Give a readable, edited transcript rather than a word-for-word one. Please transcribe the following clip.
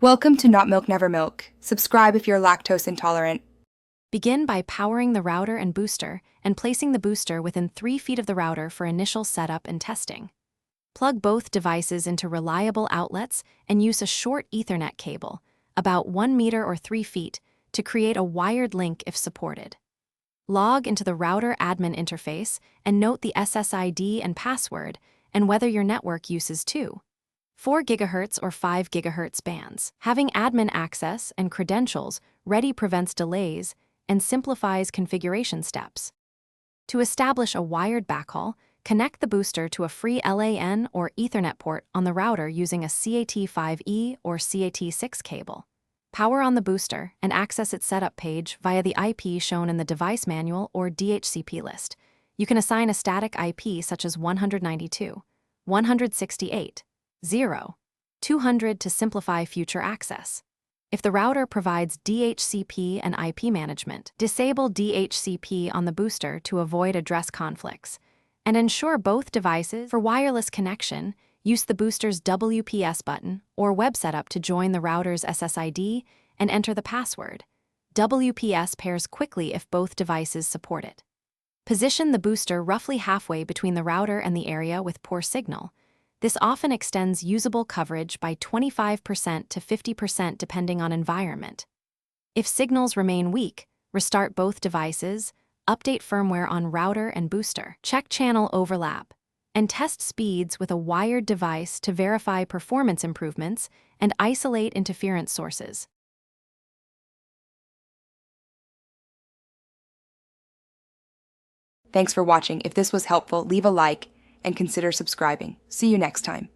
Welcome to Not Milk Never Milk. Subscribe if you're lactose intolerant. Begin by powering the router and booster and placing the booster within 3 feet of the router for initial setup and testing. Plug both devices into reliable outlets and use a short Ethernet cable, about 1 meter or 3 feet, to create a wired link if supported. Log into the router admin interface and note the SSID and password and whether your network uses 4 GHz or 5 GHz bands. Having admin access and credentials ready prevents delays and simplifies configuration steps. To establish a wired backhaul, connect the booster to a free LAN or Ethernet port on the router using a CAT5E or CAT6 cable. Power on the booster and access its setup page via the IP shown in the device manual or DHCP list. You can assign a static IP such as 192, 168, 0, 200 to simplify future access. If the router provides DHCP and IP management, disable DHCP on the booster to avoid address conflicts, and ensure both devices. For wireless connection, use the booster's WPS button or web setup to join the router's SSID and enter the password. WPS pairs quickly if both devices support it. Position the booster roughly halfway between the router and the area with poor signal. This often extends usable coverage by 25% to 50% depending on environment. If signals remain weak, restart both devices, update firmware on router and booster, check channel overlap, and test speeds with a wired device to verify performance improvements and isolate interference sources. Thanks for watching. If this was helpful, leave a like and consider subscribing. See you next time.